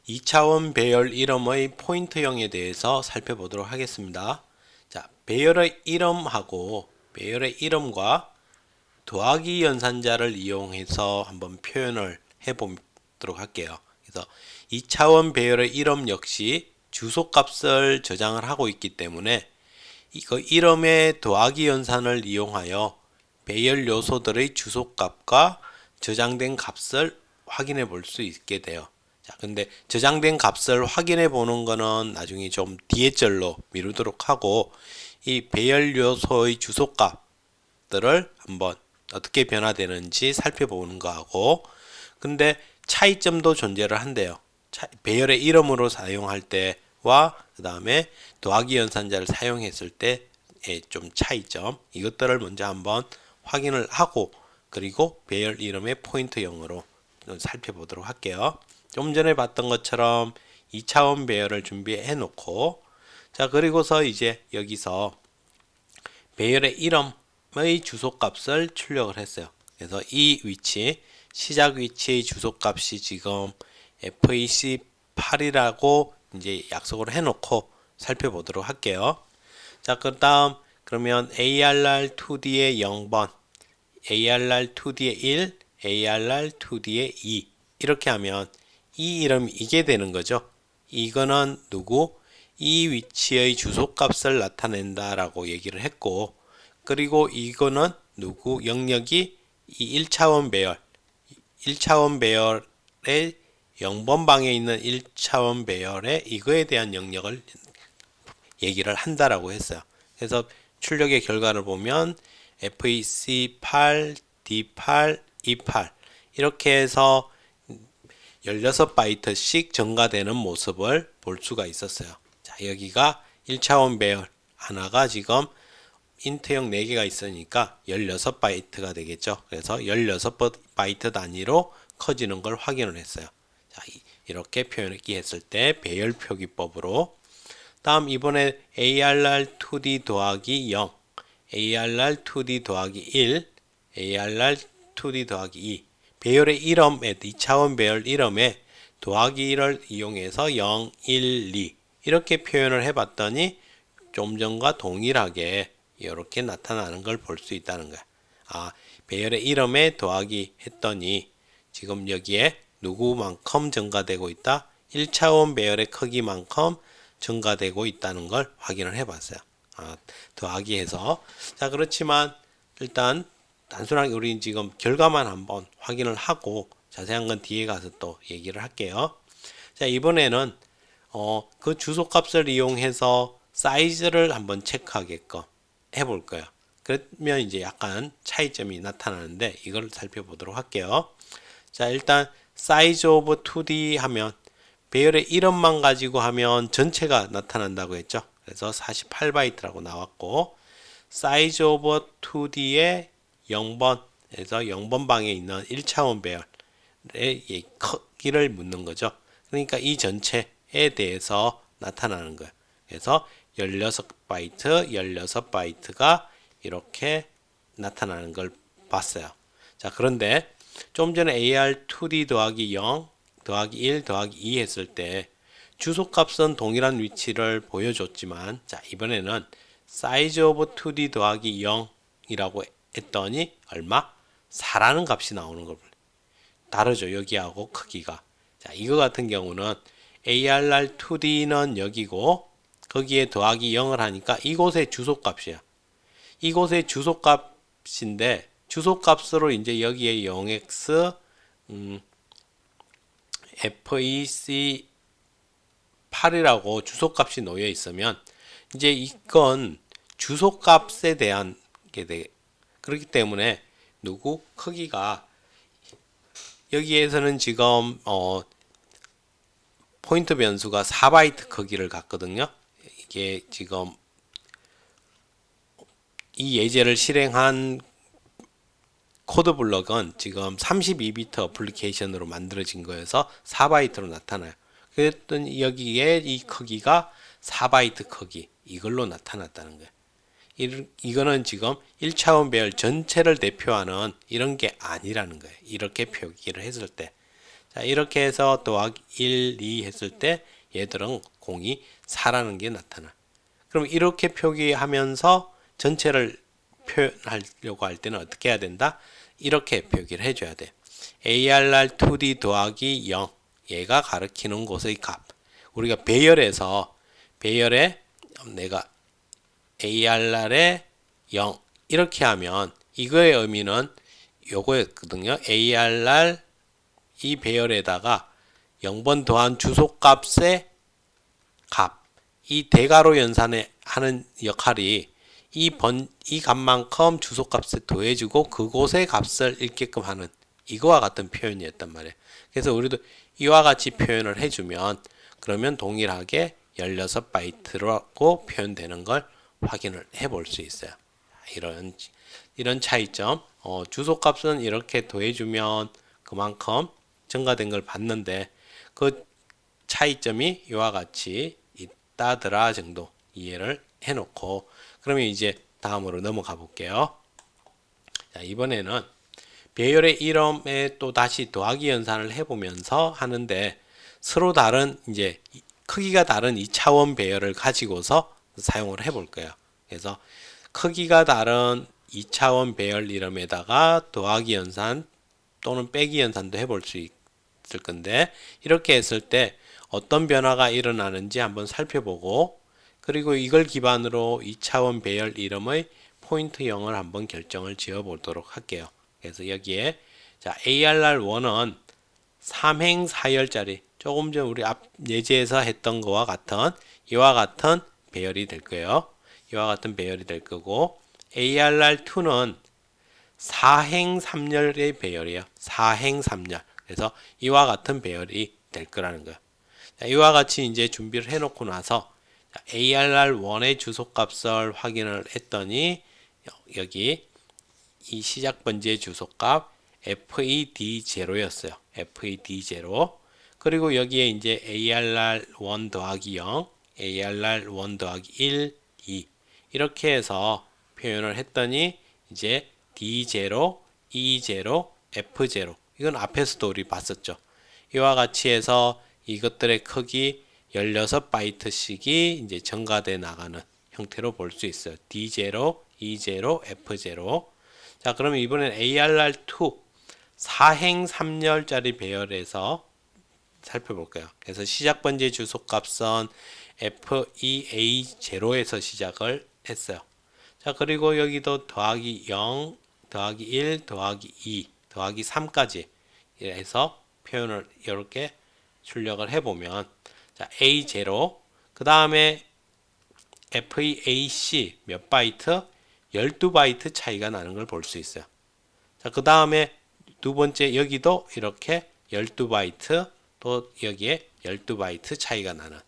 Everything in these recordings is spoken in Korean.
2차원 배열 이름의 포인트형에 대해서 살펴보도록 하겠습니다. 자, 배열의 이름하고 배열의 이름과 더하기 연산자를 이용해서 한번 표현을 해보도록 할게요. 그래서 2차원 배열의 이름 역시 주소값을 저장을 하고 있기 때문에 이거 이름의 더하기 연산을 이용하여 배열 요소들의 주소값과 저장된 값을 확인해 볼 수 있게 돼요. 자, 근데 저장된 값을 확인해 보는 거는 나중에 좀 뒤에 절로 미루도록 하고, 이 배열 요소의 주소값들을 한번 어떻게 변화되는지 살펴보는 거하고, 근데 차이점도 존재를 한대요. 배열의 이름으로 사용할 때와 그 다음에 더하기 연산자를 사용했을 때의 좀 차이점, 이것들을 먼저 한번 확인을 하고, 그리고 배열 이름의 포인트형으로 살펴보도록 할게요. 좀 전에 봤던 것처럼 2차원 배열을 준비해 놓고, 자, 그리고서 이제 여기서 배열의 이름의 주소값을 출력을 했어요. 그래서 이 위치, 시작 위치의 주소값이 지금 FEC8이라고 이제 약속을 해 놓고 살펴보도록 할게요. 자, 그 다음 그러면 ARR2D의 0번, ARR2D의 1, ARR2D의 2 이렇게 하면 이 이름이 이게 되는 거죠. 이거는 누구? 이 위치의 주소값을 나타낸다 라고 얘기를 했고, 그리고 이거는 누구? 영역이 이 1차원 배열, 1차원 배열의 0번 방에 있는 1차원 배열의 이거에 대한 영역을 얘기를 한다라고 했어요. 그래서 출력의 결과를 보면 FEC8, D8, E8 이렇게 해서 16바이트씩 증가되는 모습을 볼 수가 있었어요. 자, 여기가 1차원 배열 하나가 지금 인트형 4개가 있으니까 16바이트가 되겠죠. 그래서 16바이트 단위로 커지는 걸 확인을 했어요. 자, 이렇게 표현하기 했을 때 배열 표기법으로. 다음 이번에 ARR2D 더하기 0, ARR2D 더하기 1, ARR2D 더하기 2 배열의 이름에 2차원 배열 이름에 더하기 1을 이용해서 0, 1, 2 이렇게 표현을 해봤더니 좀 전과 동일하게 이렇게 나타나는 걸 볼 수 있다는 거야. 아, 배열의 이름에 더하기 했더니 지금 여기에 누구만큼 증가되고 있다? 1차원 배열의 크기만큼 증가되고 있다는 걸 확인을 해봤어요. 아, 더하기 해서. 자, 그렇지만 일단 단순하게 우리 지금 결과만 한번 확인을 하고 자세한 건 뒤에 가서 또 얘기를 할게요. 자, 이번에는 그 주소값을 이용해서 사이즈를 한번 체크하게끔 해볼 거예요. 그러면 이제 약간 차이점이 나타나는데 이걸 살펴보도록 할게요. 자, 일단 size of 2D 하면 배열의 이름만 가지고 하면 전체가 나타난다고 했죠. 그래서 48바이트라고 나왔고, size of 2D의 0번에서 0번 방에 있는 1차원 배열의 크기를 묻는 거죠. 그러니까 이 전체에 대해서 나타나는 거예요. 그래서 16바이트, 16바이트가 이렇게 나타나는 걸 봤어요. 자, 그런데 좀 전에 AR2D 더하기 0, 더하기 1, 더하기 2 했을 때 주소값은 동일한 위치를 보여줬지만, 자, 이번에는 size of 2D 더하기 0이라고 했더니 얼마? 4라는 값이 나오는 걸 다르죠. 여기하고 크기가. 자, 이거 같은 경우는 ARR2D는 여기고 거기에 더하기 0을 하니까 이곳의 주소값이야. 이곳의 주소값인데 주소값으로 이제 여기에 0x FEC8이라고 주소값이 놓여 있으면 이제 이건 주소값에 대한 게 돼. 그렇기 때문에 누구 크기가 여기에서는 지금 포인트 변수가 4바이트 크기를 갖거든요. 이게 지금 이 예제를 실행한 코드 블럭은 지금 32비트 어플리케이션으로 만들어진 거여서 4바이트로 나타나요. 그랬더니 여기에 이 크기가 4바이트 크기 이걸로 나타났다는 거예요. 이거는 지금 1차원 배열 전체를 대표하는 이런 게 아니라는 거예요. 이렇게 표기를 했을 때. 자, 이렇게 해서 더하기 1, 2 했을 때 얘들은 공이 4라는 게 나타나. 그럼 이렇게 표기하면서 전체를 표현하려고 할 때는 어떻게 해야 된다? 이렇게 표기를 해줘야 돼. ARR 2D 더하기 0 얘가 가리키는 곳의 값. 우리가 배열에 내가 ARR에 0 이렇게 하면 이거의 의미는 요거였거든요. ARR 이 배열에다가 0번 더한 주소값의 값. 이 대괄호 연산에 하는 역할이 이 값만큼 주소값에 더해주고 그곳의 값을 읽게끔 하는 이거와 같은 표현이었단 말이에요. 그래서 우리도 이와 같이 표현을 해주면 그러면 동일하게 16바이트라고 표현되는 걸 확인을 해 볼 수 있어요. 이런 차이점. 주소값은 이렇게 더해주면 그만큼 증가된 걸 봤는데 그 차이점이 이와 같이 있다더라 정도 이해를 해놓고 그러면 이제 다음으로 넘어가 볼게요. 자, 이번에는 배열의 이름에 또 다시 더하기 연산을 해보면서 하는데 서로 다른 이제 크기가 다른 2차원 배열을 가지고서 사용을 해볼 거예요. 그래서 크기가 다른 2차원 배열 이름에다가 더하기 연산 또는 빼기 연산도 해볼 수 있을 건데 이렇게 했을 때 어떤 변화가 일어나는지 한번 살펴보고 그리고 이걸 기반으로 2차원 배열 이름의 포인트형을 한번 결정을 지어 보도록 할게요. 그래서 여기에 자 ARR1은 3행 4열짜리 조금 전 우리 앞 예제에서 했던 거와 같은 이와 같은 배열이 될 거예요. 이와 같은 배열이 될 거고 ARR2는 4행 3열의 배열이에요. 4행 3열. 그래서 이와 같은 배열이 될 거라는 거예요. 자, 이와 같이 이제 준비를 해놓고 나서 ARR1의 주소값을 확인을 했더니 여기 이 시작 번지의 주소값 FED0였어요. FED0. 그리고 여기에 이제 ARR1 더하기 0, ARR1 더하기 1, 2 이렇게 해서 표현을 했더니 이제 D0, E0, F0 이건 앞에서도 우리 봤었죠. 이와 같이 해서 이것들의 크기 16바이트씩이 이제 증가돼 나가는 형태로 볼 수 있어요. D0, E0, F0. 자, 그러면 이번엔 ARR2 4행 3열짜리 배열에서 살펴볼까요? 그래서 시작 번지 주소값은 FEA0에서 시작을 했어요. 자, 그리고 여기도 더하기 0, 더하기 1, 더하기 2, 더하기 3까지 해서 표현을 이렇게 출력을 해보면 자, A0 그 다음에 FEAC 몇 바이트? 12바이트 차이가 나는 걸 볼 수 있어요. 자, 그 다음에 두 번째 여기도 이렇게 12바이트 또 여기에 12바이트 차이가 나는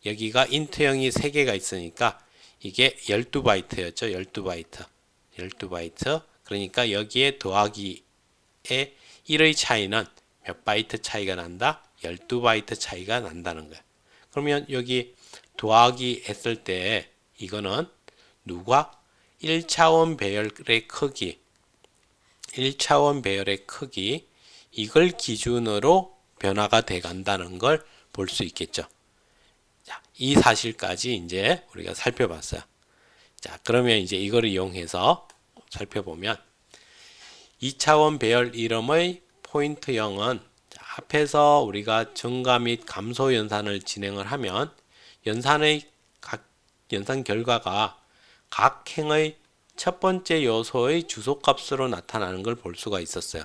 여기가 인트형이 3개가 있으니까 이게 12바이트였죠. 12바이트. 12바이트. 그러니까 여기에 더하기에 1의 차이는 몇 바이트 차이가 난다? 12바이트 차이가 난다는 거예요. 그러면 여기 더하기 했을 때 이거는 누가? 1차원 배열의 크기 1차원 배열의 크기 이걸 기준으로 변화가 돼 간다는 걸 볼 수 있겠죠. 자, 이 사실까지 이제 우리가 살펴봤어요. 자, 그러면 이제 이걸 이용해서 살펴보면 2차원 배열 이름의 포인트형은 앞에서 우리가 증가 및 감소 연산을 진행을 하면 연산 결과가 각 행의 첫 번째 요소의 주소값으로 나타나는 걸 볼 수가 있었어요.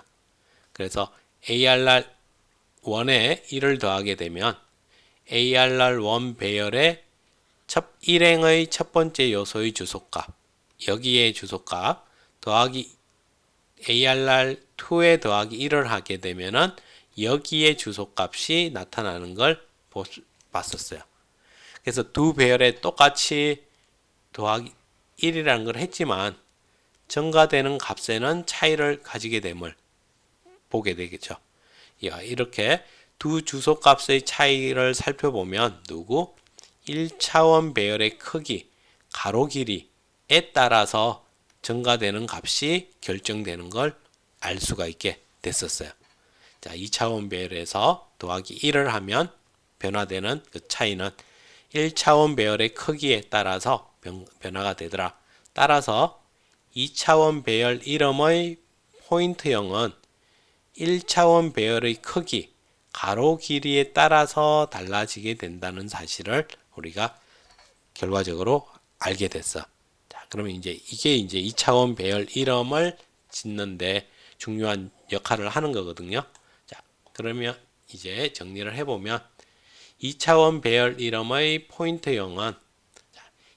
그래서 ARR1에 1을 더하게 되면 ARR1 배열의 1행의 첫 번째 요소의 주소값 여기에 주소값 더하기 ARR2에 더하기 1을 하게 되면은 여기에 주소값이 나타나는 걸 봤었어요. 그래서 두 배열에 똑같이 더하기 1이라는 걸 했지만 증가되는 값에는 차이를 가지게 됨을 보게 되겠죠. 이렇게 두 주소값의 차이를 살펴보면 1차원 배열의 크기, 가로 길이에 따라서 증가되는 값이 결정되는 걸 알 수가 있게 됐었어요. 자, 2차원 배열에서 더하기 1을 하면 변화되는 그 차이는 1차원 배열의 크기에 따라서 변화가 되더라. 따라서 2차원 배열 이름의 포인트형은 1차원 배열의 크기, 가로 길이에 따라서 달라지게 된다는 사실을 우리가 결과적으로 알게 됐어. 자, 그러면 이게 이제 2차원 배열 이름을 짓는데 중요한 역할을 하는 거거든요. 자, 그러면 이제 정리를 해보면 2차원 배열 이름의 포인트형은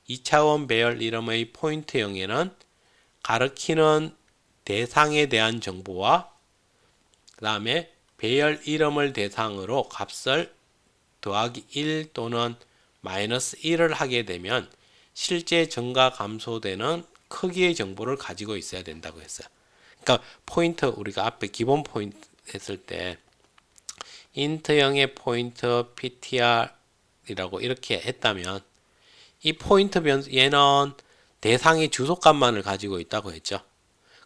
2차원 배열 이름의 포인트형에는 가리키는 대상에 대한 정보와 그 다음에 배열 이름을 대상으로 값을 더하기 1 또는 마이너스 1을 하게 되면 실제 증가 감소되는 크기의 정보를 가지고 있어야 된다고 했어요. 그러니까 포인트, 우리가 앞에 기본 포인트 했을 때 인트형의 포인트 ptr이라고 이렇게 했다면 이 포인트 변수, 얘는 대상의 주소값만을 가지고 있다고 했죠.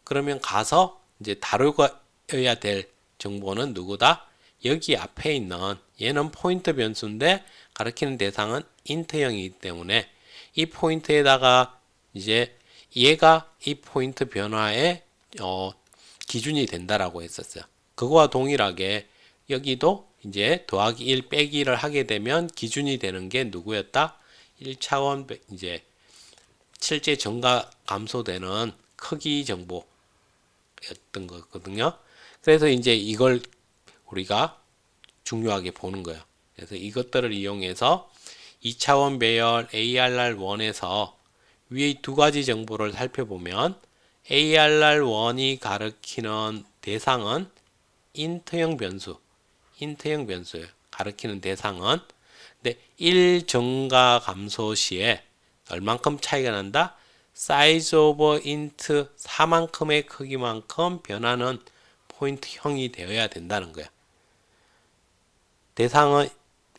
그러면 가서 이제 다루어야 될 정보는 누구다? 여기 앞에 있는 얘는 포인트 변수인데 가리키는 대상은 인트형이기 때문에 이 포인트에다가 이제 얘가 이 포인트 변화의 기준이 된다라고 했었어요. 그거와 동일하게 여기도 이제 더하기 1 빼기 1을 하게 되면 기준이 되는 게 누구였다? 1차원 이제 실제 증가 감소되는 크기 정보였던 거거든요. 그래서 이제 이걸 우리가 중요하게 보는 거예요. 그래서 이것들을 이용해서 2차원 배열 ARR1에서 위의 두 가지 정보를 살펴보면 ARR1이 가리키는 대상은 인트형 변수예요. 가리키는 대상은. 근데 1 증가 감소 시에 얼만큼 차이가 난다? size over int 4만큼의 크기만큼 변하는 포인트형이 되어야 된다는 거야. 대상은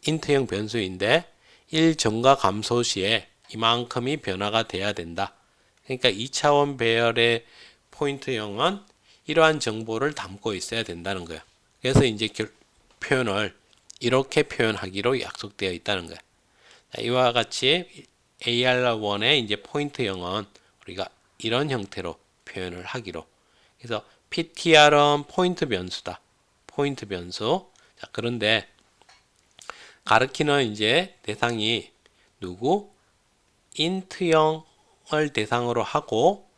인트형 변수인데 1 증가 감소 시에 이만큼이 변화가 돼야 된다. 그러니까 2차원 배열의 포인트형은 이러한 정보를 담고 있어야 된다는 거야. 그래서 이제 표현을 이렇게 표현하기로 약속되어 있다는 거야. 자, 이와 같이 AR1의 이제 포인트형은 우리가 이런 형태로 표현을 하기로. 그래서 PTR은 포인트 변수다. 포인트 변수. 자, 그런데 가리키는 이제 대상이 누구? 인트형을 대상으로 하고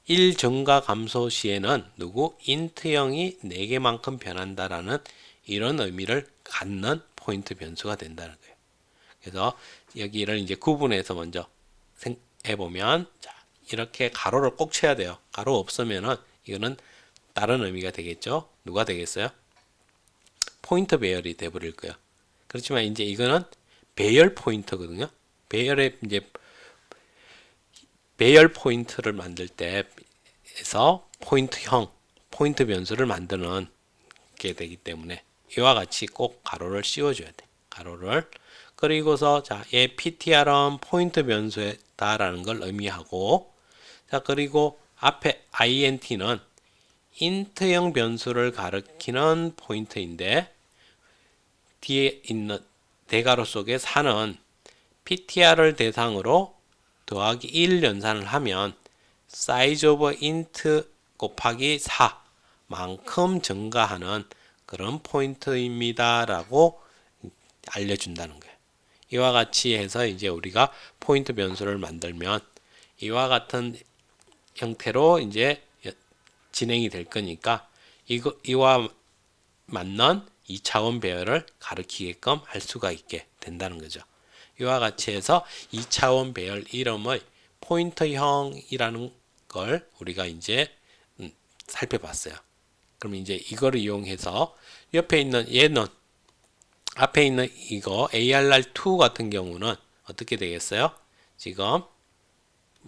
1 증가 감소 시에는 누구? 인트형이 4개만큼 변한다라는 이런 의미를 갖는 포인트 변수가 된다는 거예요. 그래서 여기를 이제 구분해서 먼저 해보면, 자, 이렇게 가로를 꼭 쳐야 돼요. 가로 없으면은 이거는 다른 의미가 되겠죠. 누가 되겠어요? 포인트 배열이 돼버릴 거예요. 그렇지만 이제 이거는 배열 포인트거든요. 배열의 이제 배열 포인트를 만들 때에서 포인트형, 포인트 변수를 만드는 게 되기 때문에 이와 같이 꼭 가로를 씌워줘야 돼. 가로를. 그리고서 자, 얘 PTR은 포인트 변수다라는 걸 의미하고, 자, 그리고 앞에 INT는 인트형 변수를 가리키는 포인트인데 뒤에 있는 대가로 속에 4는 PTR을 대상으로 더하기 1 연산을 하면 size of int 곱하기 4만큼 증가하는 그런 포인트입니다 라고 알려준다는 거예요. 이와 같이 해서 이제 우리가 포인트 변수를 만들면 이와 같은 형태로 이제 진행이 될 거니까 이와 맞는 2차원 배열을 가리키게끔 할 수가 있게 된다는 거죠. 이와 같이 해서 2차원 배열 이름의 포인트형이라는 걸 우리가 이제 살펴봤어요. 그럼 이제 이걸 이용해서 옆에 있는 얘는 앞에 있는 이거 ARR2 같은 경우는 어떻게 되겠어요? 지금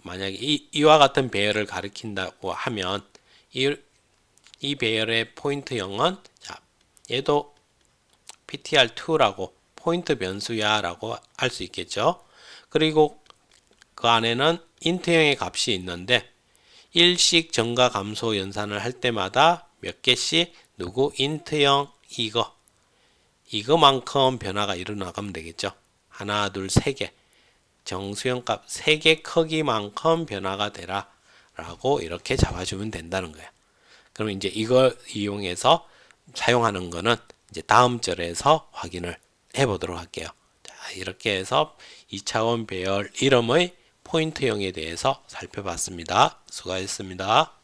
만약에 이와 같은 배열을 가리킨다고 하면 이 배열의 포인트형은 자, 얘도 PTR2라고 포인트 변수야 라고 할 수 있겠죠. 그리고 그 안에는 인트형의 값이 있는데 일씩 증가 감소 연산을 할 때마다 몇 개씩 누구 인트형 이거만큼 변화가 일어나가면 되겠죠. 하나, 둘, 세 개. 정수형 값 3개 크기만큼 변화가 되라 라고 이렇게 잡아주면 된다는 거예요. 그럼 이제 이걸 이용해서 사용하는 거는 이제 다음 절에서 확인을 해 보도록 할게요. 자, 이렇게 해서 2차원 배열 이름의 포인트형에 대해서 살펴봤습니다. 수고하셨습니다.